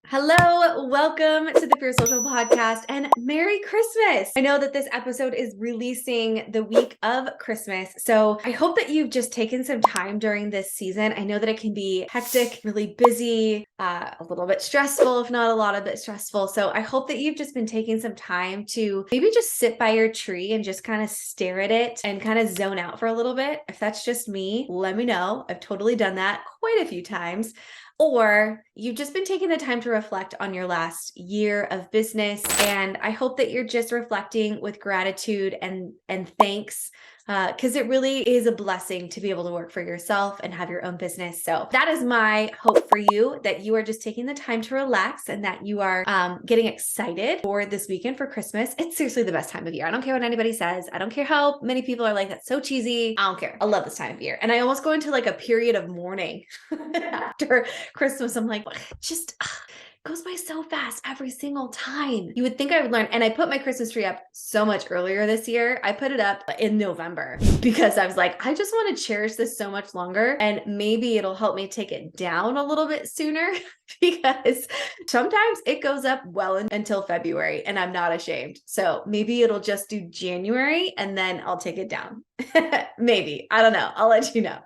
Hello, welcome to the Pure Social Podcast and Merry Christmas. I know that this episode is releasing the week of Christmas, so I hope that you've just taken some time during this season. I know that it can be hectic, really busy, a little bit stressful, if not a lot of it stressful. So I hope that you've just been taking some time to maybe just sit by your tree and just kind of stare at it and kind of zone out for a little bit. If that's just me, let me know. I've totally done that quite a few times. Or you've just been taking the time to reflect on your last year of business. And I hope that you're just reflecting with gratitude and thanks, because it really is a blessing to be able to work for yourself and have your own business. So that is my hope for you, that you are just taking the time to relax and that you are getting excited for this weekend for Christmas. It's seriously the best time of year. I don't care what anybody says. I don't care how many people are like, that's so cheesy. I don't care. I love this time of year. And I almost go into like a period of mourning after Christmas. I'm like, just goes by so fast every single time. You would think I would learn. And I put my Christmas tree up so much earlier this year. I put it up in November because I was like, I just want to cherish this so much longer. And maybe it'll help me take it down a little bit sooner because sometimes it goes up well until February and I'm not ashamed. So maybe it'll just do January and then I'll take it down. Maybe. I don't know. I'll let you know.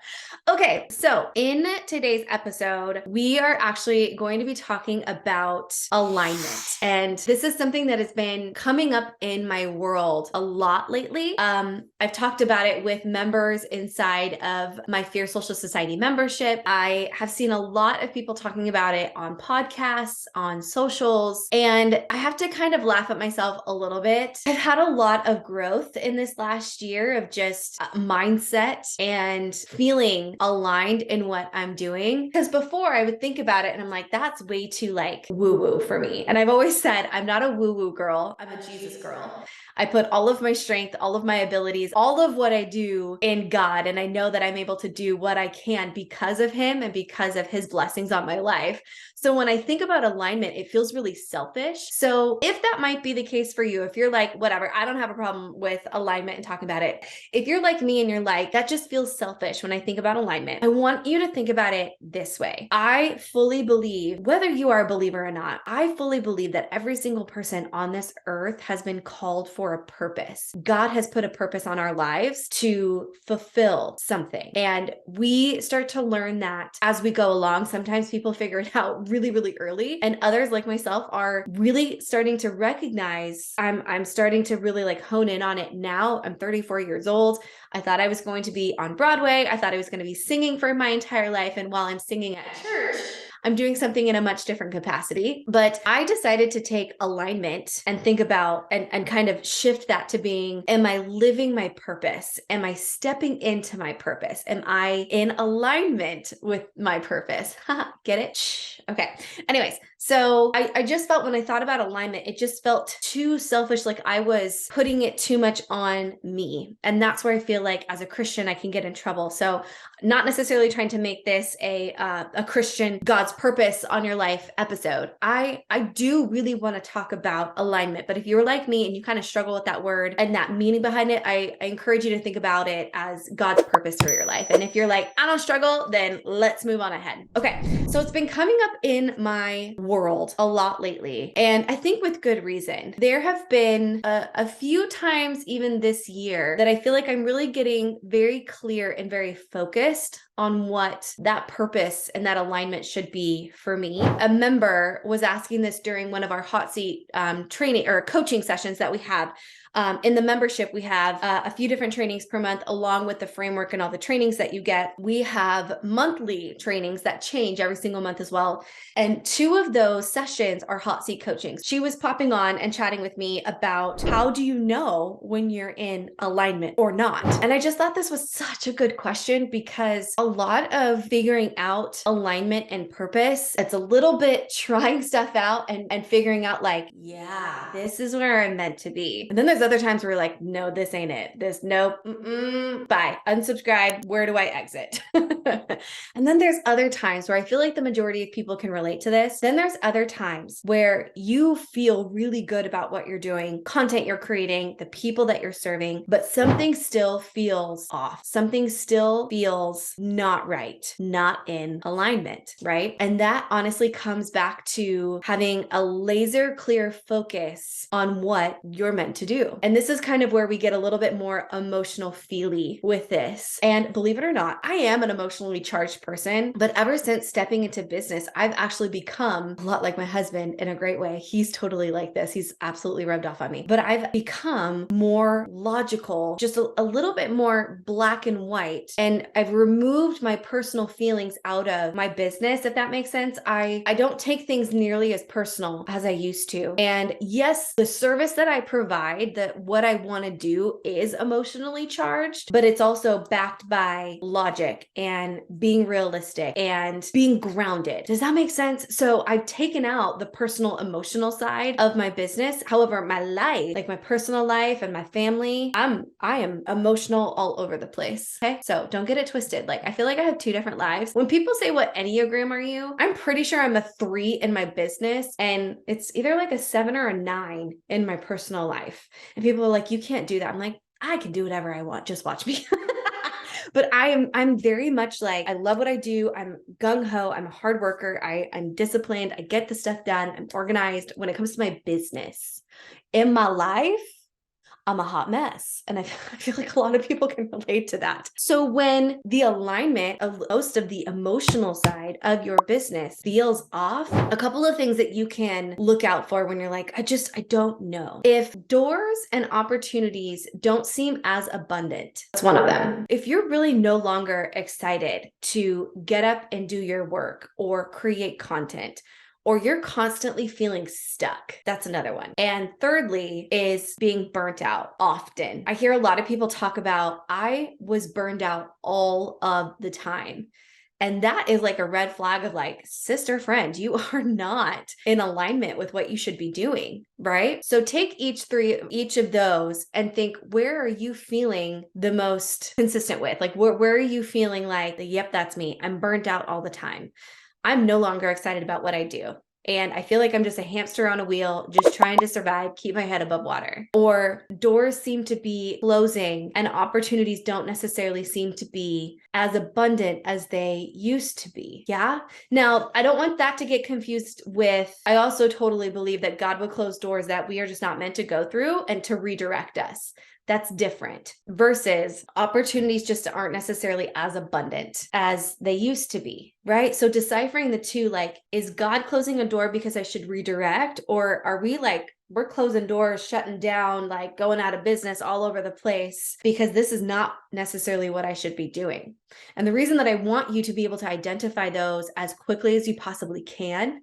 Okay. So in today's episode, we are actually going to be talking about alignment. And this is something that has been coming up in my world a lot lately. I've talked about it with members inside of my Fierce Social Society membership. I have seen a lot of people talking about it on podcasts, on socials, and I have to kind of laugh at myself a little bit. I've had a lot of growth in this last year of just mindset and feeling aligned in what I'm doing. Because before I would think about it and I'm like, that's way too like woo-woo for me. And I've always said, I'm not a woo-woo girl. I'm a Jesus girl. I put all of my strength, all of my abilities, all of what I do in God. And I know that I'm able to do what I can because of Him and because of His blessings on my life. So when I think about alignment, it feels really selfish. So if that might be the case for you, if you're like, whatever, I don't have a problem with alignment and talking about it. If you're like me and you're like, that just feels selfish when I think about alignment, I want you to think about it this way. I fully believe, whether you are a believer or not, I fully believe that every single person on this earth has been called for a purpose. God has put a purpose on our lives to fulfill something. And we start to learn that as we go along. Sometimes people figure it out really, really early. And others like myself are really starting to recognize, I'm starting to really like hone in on it now. I'm 34 years old. I thought I was going to be on Broadway. I thought I was going to be singing for my entire life. And while I'm singing at church, I'm doing something in a much different capacity. But I decided to take alignment and think about and kind of shift that to being, am I living my purpose? Am I stepping into my purpose? Am I in alignment with my purpose? Get it? Shh. Okay. Anyways, so I just felt when I thought about alignment, it just felt too selfish, like I was putting it too much on me. And that's where I feel like as a Christian, I can get in trouble. So not necessarily trying to make this a Christian God's purpose on your life episode. I do really want to talk about alignment, but if you're like me and you kind of struggle with that word and that meaning behind it, I encourage you to think about it as God's purpose for your life. And if you're like, I don't struggle, then let's move on ahead. Okay. So it's been coming up in my world a lot lately. And I think with good reason. There have been a few times even this year that I feel like I'm really getting very clear and very focused on what that purpose and that alignment should be for me. A member was asking this during one of our hot seat training or coaching sessions that we have. In the membership, we have a few different trainings per month, along with the framework and all the trainings that you get. We have monthly trainings that change every single month as well. And two of those sessions are hot seat coachings. She was popping on and chatting with me about how do you know when you're in alignment or not? And I just thought this was such a good question because a lot of figuring out alignment and purpose, it's a little bit trying stuff out and figuring out like, yeah, this is where I'm meant to be. And then there's other times where we're like, no, this ain't it. This, nope, bye, unsubscribe. Where do I exit? And then there's other times where I feel like the majority of people can relate to this. Then there's other times where you feel really good about what you're doing, content you're creating, the people that you're serving, but something still feels off. Something still feels not right, not in alignment, right? And that honestly comes back to having a laser clear focus on what you're meant to do. And this is kind of where we get a little bit more emotional feely with this. And believe it or not, I am an emotionally charged person, but ever since stepping into business, I've actually become a lot like my husband in a great way. He's totally like this. He's absolutely rubbed off on me, but I've become more logical, just a little bit more black and white. And I've removed my personal feelings out of my business, if that makes sense. I don't take things nearly as personal as I used to. And yes, the service that I provide, that what I want to do is emotionally charged, but it's also backed by logic and being realistic and being grounded. Does that make sense? So I've taken out the personal emotional side of my business. However, my life, like my personal life and my family, I am emotional all over the place. Okay. So don't get it twisted. Like, I feel like I have two different lives. When people say, what Enneagram are you? I'm pretty sure I'm a 3 in my business, and it's either like a 7 or a 9 in my personal life. And people are like, you can't do that. I'm like, I can do whatever I want. Just watch me. But I'm very much like, I love what I do. I'm gung-ho. I'm a hard worker. I'm disciplined. I get the stuff done. I'm organized. When it comes to my business, in my life, I'm a hot mess. And I feel like a lot of people can relate to that. So when the alignment of most of the emotional side of your business feels off, a couple of things that you can look out for when you're like, I don't know. If doors and opportunities don't seem as abundant, that's one of them. If you're really no longer excited to get up and do your work or create content, or you're constantly feeling stuck, that's another one. And thirdly is being burnt out often. I hear a lot of people talk about, I was burned out all of the time. And that is like a red flag of like, sister friend, you are not in alignment with what you should be doing, right? So take each of those and think, where are you feeling the most consistent with? Like, where are you feeling like, yep, that's me. I'm burnt out all the time. I'm no longer excited about what I do. And I feel like I'm just a hamster on a wheel, just trying to survive, keep my head above water. Or doors seem to be closing and opportunities don't necessarily seem to be as abundant as they used to be. Yeah. Now, I don't want that to get confused with, I also totally believe that God would close doors that we are just not meant to go through and to redirect us. That's different versus opportunities just aren't necessarily as abundant as they used to be, right? So deciphering the two, like, is God closing a door because I should redirect? Or are we like, we're closing doors, shutting down, like going out of business all over the place because this is not necessarily what I should be doing? And the reason that I want you to be able to identify those as quickly as you possibly can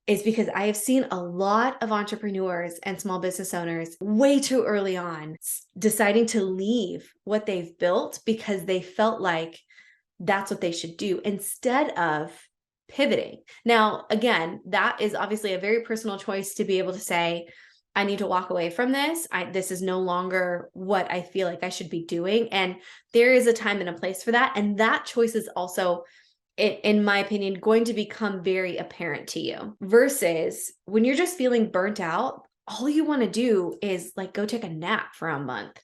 is because I have seen a lot of entrepreneurs and small business owners way too early on deciding to leave what they've built because they felt like that's what they should do instead of pivoting. Now, again, that is obviously a very personal choice to be able to say, I need to walk away from this. This is no longer what I feel like I should be doing. And there is a time and a place for that. And that choice is also, in my opinion, going to become very apparent to you versus when you're just feeling burnt out, all you want to do is like go take a nap for a month,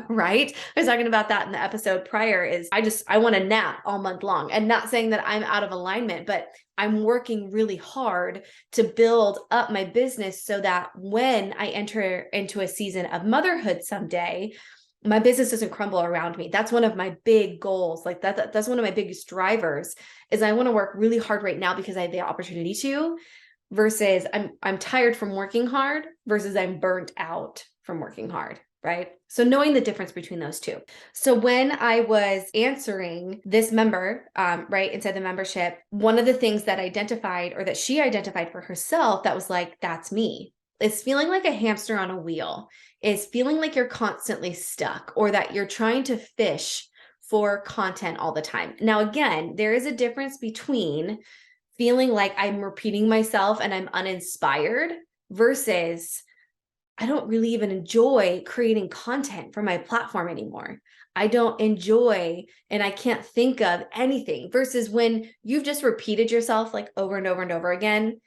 right? I was talking about that in the episode prior is I want a nap all month long, and not saying that I'm out of alignment, but I'm working really hard to build up my business so that when I enter into a season of motherhood someday, my business doesn't crumble around me. That's one of my big goals. Like that's one of my biggest drivers is I want to work really hard right now because I have the opportunity to, versus I'm tired from working hard versus I'm burnt out from working hard, right? So knowing the difference between those two. So when I was answering this member, right, inside the membership, one of the things that identified or that she identified for herself that was like, that's me, is feeling like a hamster on a wheel, is feeling like you're constantly stuck or that you're trying to fish for content all the time. Now, again, there is a difference between feeling like I'm repeating myself and I'm uninspired versus I don't really even enjoy creating content for my platform anymore. I don't enjoy and I can't think of anything versus when you've just repeated yourself like over and over and over again.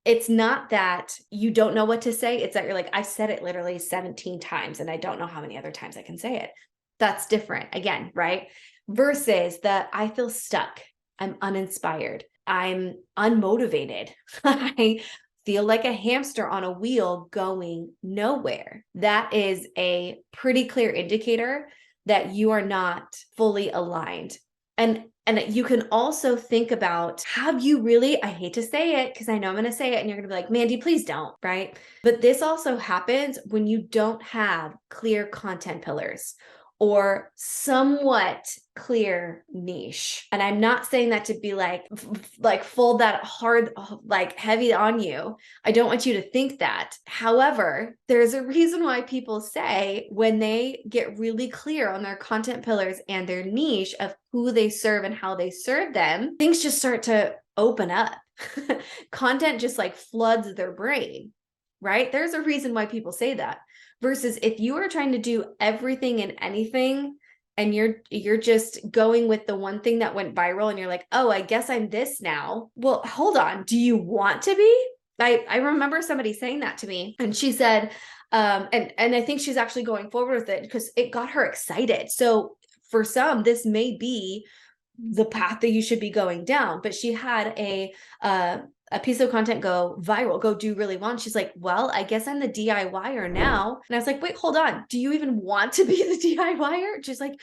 It's not that you don't know what to say. It's that you're like, I said it literally 17 times and I don't know how many other times I can say it. That's different again, right? versus the I feel stuck, I'm uninspired, I'm unmotivated, I feel like a hamster on a wheel going nowhere. That is a pretty clear indicator that you are not fully aligned. And you can also think about, have you really, I hate to say it because I know I'm going to say it and you're going to be like, Mandy, please don't, right? But this also happens when you don't have clear content pillars or somewhat clear niche. And I'm not saying that to be like fold that hard, like heavy on you. I don't want you to think that. However, there's a reason why people say when they get really clear on their content pillars and their niche of who they serve and how they serve them, things just start to open up. Content just like floods their brain, right? There's a reason why people say that. Versus if you are trying to do everything and anything and you're just going with the one thing that went viral and you're like, oh, I guess I'm this now. Well, hold on. Do you want to be? I remember somebody saying that to me and she said, and I think she's actually going forward with it because it got her excited. So for some, this may be the path that you should be going down. But she had a piece of content go viral, go do really well. And she's like, well, I guess I'm the DIYer now. And I was like, wait, hold on. Do you even want to be the DIYer? She's like,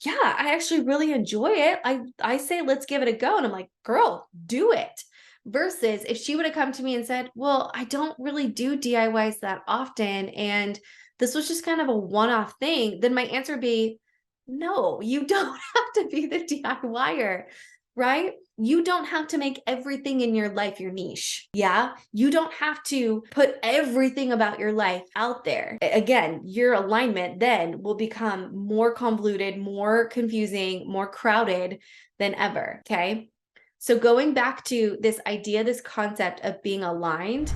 yeah, I actually really enjoy it. I say, let's give it a go. And I'm like, girl, do it. Versus if she would have come to me and said, well, I don't really do DIYs that often, and this was just kind of a one-off thing, then my answer would be, no, you don't have to be the DIYer, right? You don't have to make everything in your life your niche. Yeah. You don't have to put everything about your life out there. Again, your alignment then will become more convoluted, more confusing, more crowded than ever. Okay. So going back to this idea, this concept of being aligned,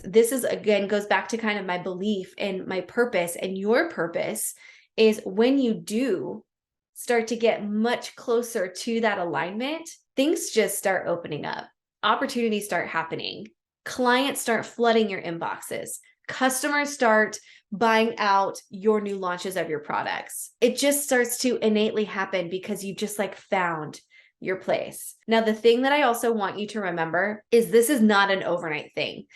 this is again, goes back to kind of my belief and my purpose, and your purpose is when you do start to get much closer to that alignment, things just start opening up. Opportunities start happening. Clients start flooding your inboxes. Customers start buying out your new launches of your products. It just starts to innately happen because you just like found your place. Now, the thing that I also want you to remember is this is not an overnight thing.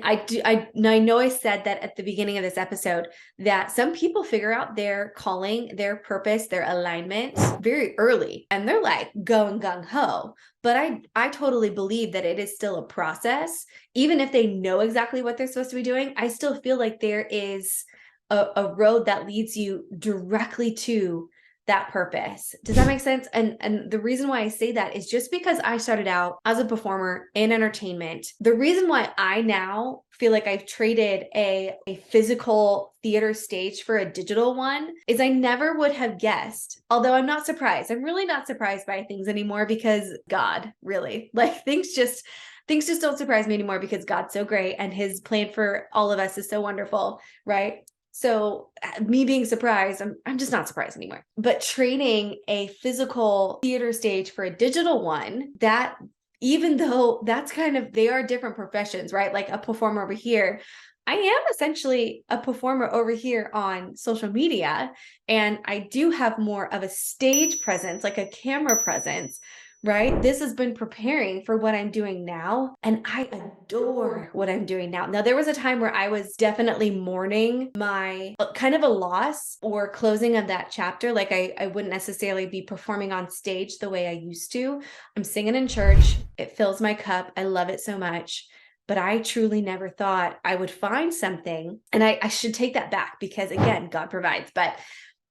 I know I said that at the beginning of this episode that some people figure out their calling, their purpose, their alignment very early, and they're like going gung ho. But I totally believe that it is still a process. Even if they know exactly what they're supposed to be doing, I still feel like there is a road that leads you directly to that purpose. Does that make sense? And the reason why I say that is just because I started out as a performer in entertainment. The reason why I now feel like I've traded a physical theater stage for a digital one is I never would have guessed, although I'm not surprised. I'm really not surprised by things anymore because God, really, like things just don't surprise me anymore because God's so great and his plan for all of us is so wonderful, right? So me being surprised, I'm just not surprised anymore. But trading a physical theater stage for a digital one, that even though that's kind of, they are different professions, right? Like a performer over here, I am essentially a performer over here on social media. And I do have more of a stage presence, like a camera presence, right? This has been preparing for what I'm doing now. And I adore what I'm doing now. Now, there was a time where I was definitely mourning my kind of a loss or closing of that chapter. Like I wouldn't necessarily be performing on stage the way I used to. I'm singing in church. It fills my cup. I love it so much. But I truly never thought I would find something. And I should take that back because again, God provides. But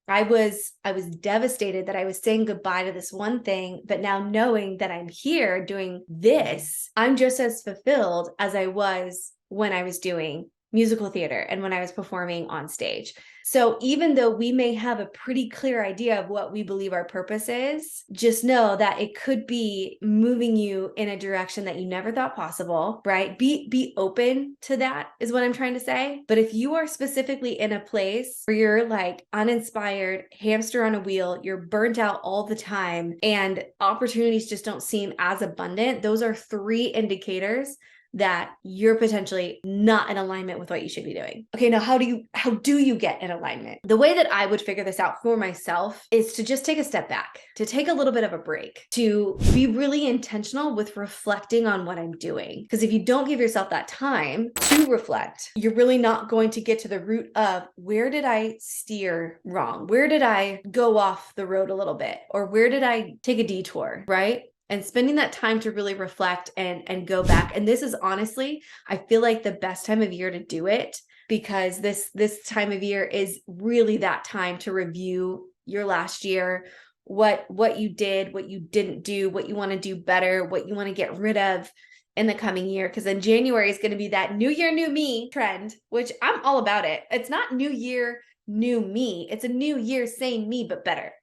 I was devastated that I was saying goodbye to this one thing, but now knowing that I'm here doing this, I'm just as fulfilled as I was when I was doing musical theater and when I was performing on stage. So even though we may have a pretty clear idea of what we believe our purpose is, just know that it could be moving you in a direction that you never thought possible, right? Be open to that is what I'm trying to say. But if you are specifically in a place where you're like uninspired, hamster on a wheel, you're burnt out all the time, and opportunities just don't seem as abundant, those are 3 indicators that you're potentially not in alignment with what you should be doing. Okay, now how do you get in alignment? The way that I would figure this out for myself is to just take a step back, to take a little bit of a break, to be really intentional with reflecting on what I'm doing. Because if you don't give yourself that time to reflect, you're really not going to get to the root of where did I steer wrong? Where did I go off the road a little bit? Or where did I take a detour, right? And spending that time to really reflect and go back. And this is honestly, I feel like the best time of year to do it, because this time of year is really that time to review your last year, what you did, what you didn't do, what you want to do better, what you want to get rid of in the coming year. Because then January is going to be that new year, new me trend, which I'm all about it. It's not new year, new me. It's a new year, same me, but better,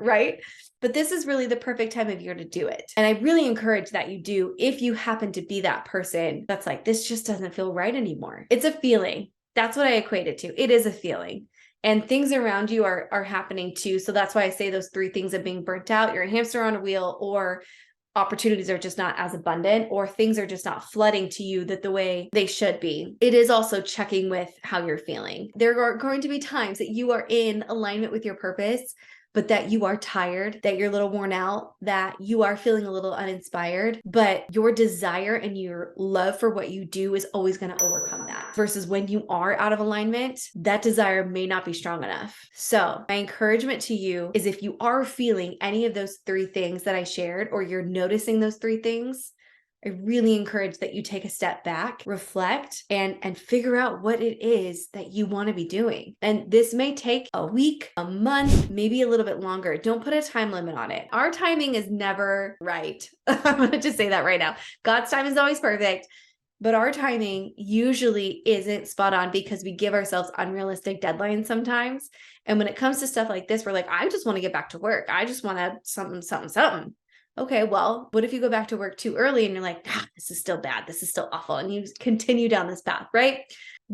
right? But this is really the perfect time of year to do it. And I really encourage that you do if you happen to be that person that's like, this just doesn't feel right anymore. It's a feeling. That's what I equate it to. It is a feeling. And things around you are happening too. So that's why I say those three things of being burnt out. You're a hamster on a wheel, or opportunities are just not as abundant, or things are just not flooding to you that the way they should be. It is also checking with how you're feeling. There are going to be times that you are in alignment with your purpose, but that you are tired, that you're a little worn out, that you are feeling a little uninspired, but your desire and your love for what you do is always going to overcome that. Versus when you are out of alignment, that desire may not be strong enough. So my encouragement to you is, if you are feeling any of those three things that I shared, or you're noticing those three things, I really encourage that you take a step back, reflect, and figure out what it is that you want to be doing. And this may take a week, a month, maybe a little bit longer. Don't put a time limit on it. Our timing is never right. I'm going to just say that right now. God's time is always perfect, but our timing usually isn't spot on because we give ourselves unrealistic deadlines sometimes. And when it comes to stuff like this, we're like, I just want to get back to work. I just want to something. Okay, well, what if you go back to work too early and you're like, this is still bad. This is still awful. And you continue down this path, right?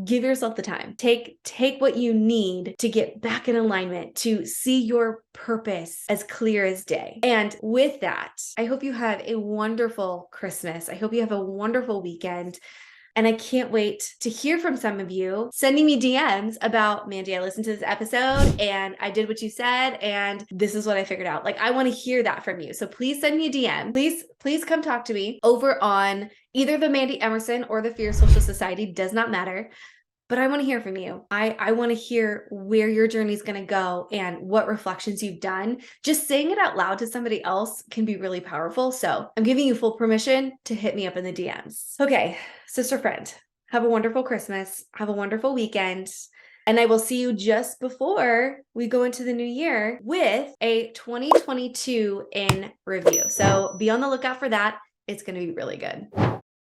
Give yourself the time. Take what you need to get back in alignment, to see your purpose as clear as day. And with that, I hope you have a wonderful Christmas. I hope you have a wonderful weekend. And I can't wait to hear from some of you sending me DMs about, Mandy, I listened to this episode and I did what you said, and this is what I figured out. Like, I want to hear that from you. So please send me a DM. Please come talk to me over on either the Mandy Emerson or the Fierce Social Society. Does not matter. But I want to hear from you. I want to hear where your journey is going to go and what reflections you've done. Just saying it out loud to somebody else can be really powerful. So I'm giving you full permission to hit me up in the DMs. Okay, sister friend, have a wonderful Christmas. Have a wonderful weekend. And I will see you just before we go into the new year with a 2022 in review. So be on the lookout for that. It's going to be really good.